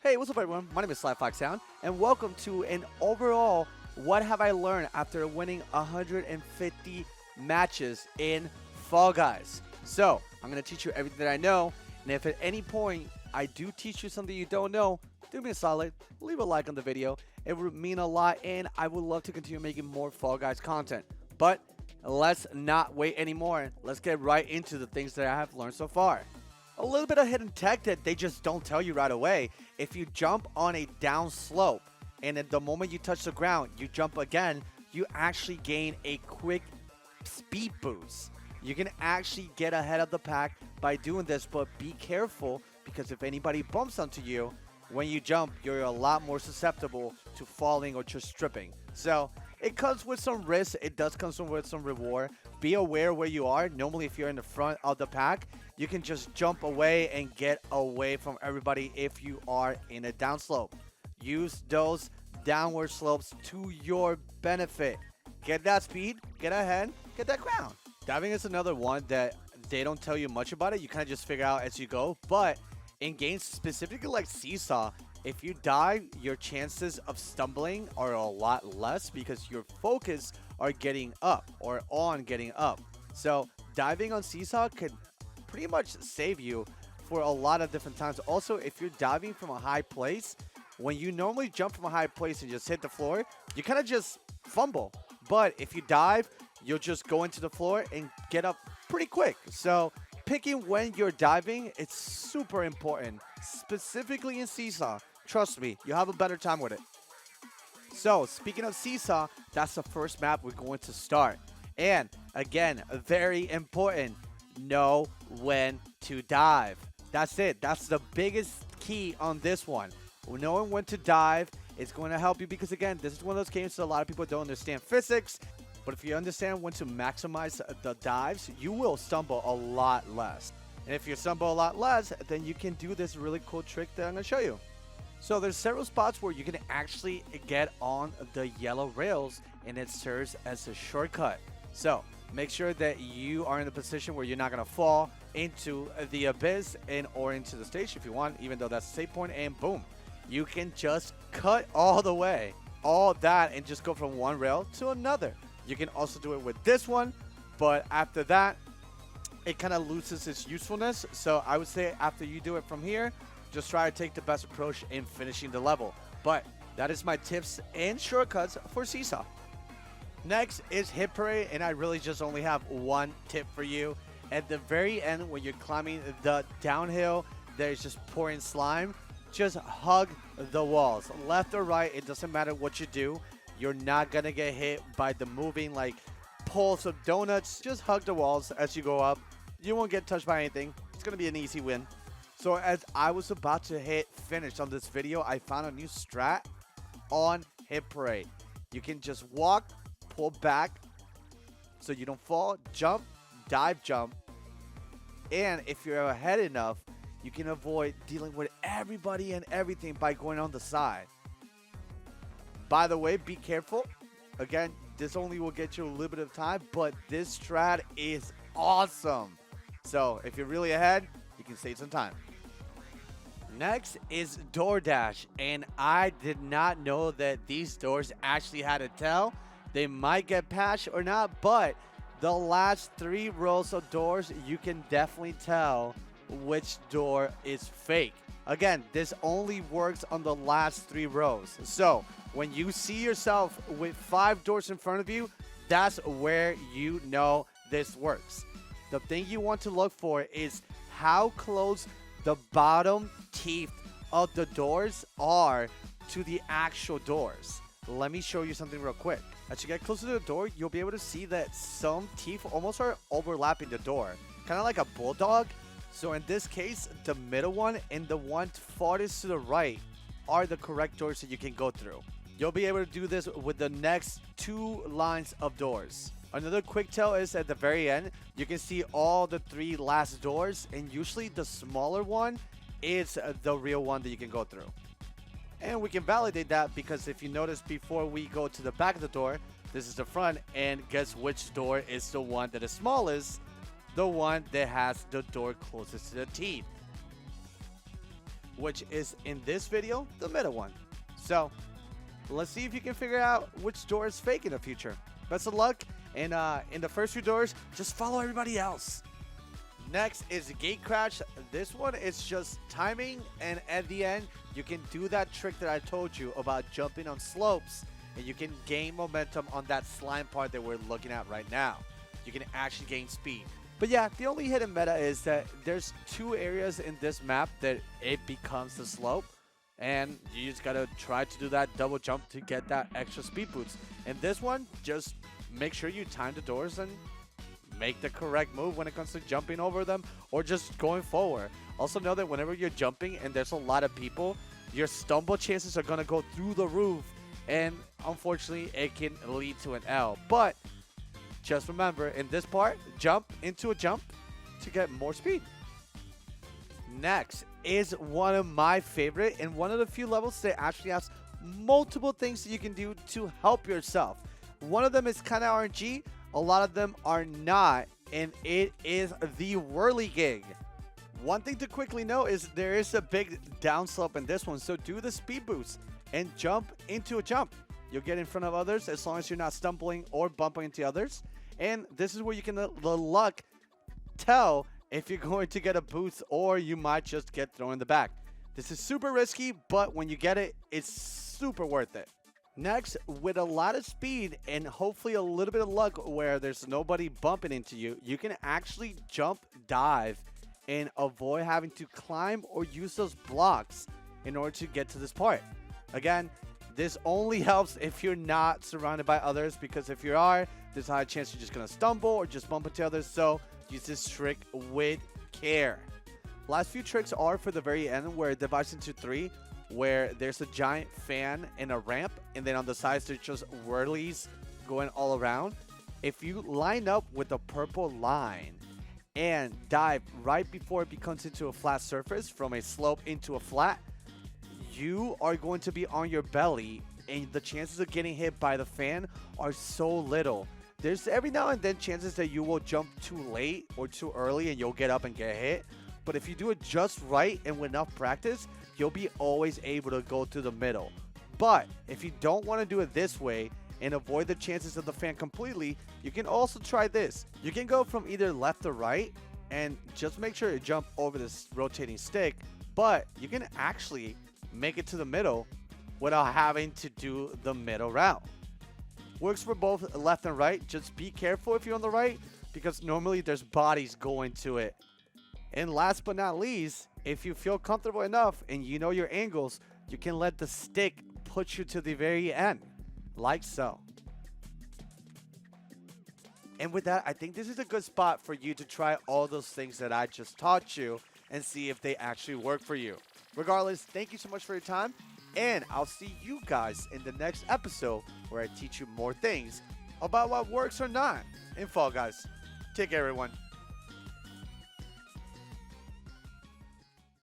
Hey, what's up everyone? My name is Slyfoxhound, and welcome to an overall What Have I Learned After Winning 150 Matches in Fall Guys. So, I'm going to teach you everything that I know, and if at any point I do teach you something you don't know, do me a solid, leave a like on the video. It would mean a lot, and I would love to continue making more Fall Guys content. But let's not wait anymore. Let's get right into the things that I have learned so far. A little bit of hidden tech that they just don't tell you right away. If you jump on a down slope and at the moment you touch the ground, you jump again, you actually gain a quick speed boost. You can actually get ahead of the pack by doing this, but be careful because if anybody bumps onto you, when you jump, you're a lot more susceptible to falling or just tripping. So it comes with some risk. It does come with some reward. Be aware where you are. Normally, if you're in the front of the pack, you can just jump away and get away from everybody if you are in a downslope. Use those downward slopes to your benefit. Get that speed, get ahead, get that crown. Diving is another one that they don't tell you much about it. You kind of just figure out as you go. But in games specifically like Seesaw, if you dive, your chances of stumbling are a lot less because your focus are getting up or on getting up. So diving on Seesaw could pretty much save you for a lot of different times. Also, if you're diving from a high place, when you normally jump from a high place and just hit the floor, you kind of just fumble. But if you dive, you'll just go into the floor and get up pretty quick. So picking when you're diving, it's super important, specifically in Seesaw. Trust me, you'll have a better time with it. So speaking of Seesaw, that's the first map we're going to start. And again, very important, know when to dive. That's it. That's the biggest key on this one. Knowing when to dive is going to help you because, again, this is one of those games that a lot of people don't understand physics. But if you understand when to maximize the dives, you will stumble a lot less. And if you stumble a lot less, then you can do this really cool trick that I'm going to show you. So there's several spots where you can actually get on the yellow rails, and it serves as a shortcut. So make sure that you are in a position where you're not going to fall into the abyss or into the stage if you want, even though that's a safe point, and boom, you can just cut all the way, all that, and just go from one rail to another. You can also do it with this one, but after that, it kind of loses its usefulness. So I would say after you do it from here, just try to take the best approach in finishing the level. But that is my tips and shortcuts for Seesaw. Next is Hit Parade, and I really just only have one tip for you. At the very end, when you're climbing the downhill, there's just pouring slime. Just hug the walls. Left or right, it doesn't matter what you do. You're not going to get hit by the moving like poles of donuts. Just hug the walls as you go up. You won't get touched by anything. It's going to be an easy win. So as I was about to hit finish on this video, I found a new strat on Hit Parade. You can just walk, pull back so you don't fall, jump, dive, jump. And if you're ahead enough, you can avoid dealing with everybody and everything by going on the side. By the way, be careful. Again, this only will get you a little bit of time, but this strat is awesome. So if you're really ahead, you can save some time. Next is DoorDash, and I did not know that these doors actually had a tell. They might get patched or not, but the last 3 rows of doors, you can definitely tell which door is fake. Again, this only works on the last 3 rows. So when you see yourself with 5 doors in front of you, that's where you know this works. The thing you want to look for is how close the bottom teeth of the doors are to the actual doors. Let me show you something real quick. As you get closer to the door, you'll be able to see that some teeth almost are overlapping the door, kind of like a bulldog. So in this case, the middle one and the one farthest to the right are the correct doors that you can go through. You'll be able to do this with the next 2 lines of doors. Another quick tell is at the very end, you can see all the 3 last doors, and usually the smaller one is the real one that you can go through. And we can validate that because if you notice before we go to the back of the door, this is the front, and guess which door is the one that is smallest? The one that has the door closest to the teeth. which is in this video, the middle one. So let's see if you can figure out which door is fake in the future. Best of luck, and in the first few doors, just follow everybody else. Next is Gate Crash. This one is just timing, and at the end, you can do that trick that I told you about jumping on slopes, and you can gain momentum on that slime part that we're looking at right now. You can actually gain speed. But yeah, the only hidden meta is that there's 2 areas in this map that it becomes the slope, and you just gotta try to do that double jump to get that extra speed boost. And this one, just make sure you time the doors and make the correct move when it comes to jumping over them or just going forward. Also know that whenever you're jumping and there's a lot of people, your stumble chances are gonna go through the roof, and unfortunately it can lead to an L. But just remember, in this part, jump into a jump to get more speed. Next is one of my favorite and one of the few levels that actually has multiple things that you can do to help yourself. One of them is kind of RNG, a lot of them are not, and it is the Whirlygig. One thing to quickly note is there is a big downslope in this one, so do the speed boost and jump into a jump. You'll get in front of others as long as you're not stumbling or bumping into others. And this is where you can the luck tell if you're going to get a boost or you might just get thrown in the back. This is super risky, but when you get it, it's super worth it. Next, with a lot of speed and hopefully a little bit of luck where there's nobody bumping into you, you can actually jump dive and avoid having to climb or use those blocks in order to get to this part. Again, this only helps if you're not surrounded by others, because if you are, there's a high chance you're just going to stumble or just bump into others, so use this trick with care. Last few tricks are for the very end, where it divides into 3, where there's a giant fan and a ramp, and then on the sides there's just whirlies going all around. If you line up with the purple line and dive right before it becomes into a flat surface from a slope into a flat, you are going to be on your belly, and the chances of getting hit by the fan are so little. There's every now and then chances that you will jump too late or too early and you'll get up and get hit. But if you do it just right and with enough practice, you'll be always able to go through the middle. But if you don't want to do it this way and avoid the chances of the fan completely, you can also try this. You can go from either left or right and just make sure you jump over this rotating stick, but you can actually make it to the middle without having to do the middle route. Works for both left and right. Just be careful if you're on the right, because normally there's bodies going to it. And last but not least, if you feel comfortable enough and you know your angles, you can let the stick put you to the very end, like so. And with that, I think this is a good spot for you to try all those things that I just taught you and see if they actually work for you. Regardless, thank you so much for your time, and I'll see you guys in the next episode where I teach you more things about what works or not in Fall Guys. Take care, everyone.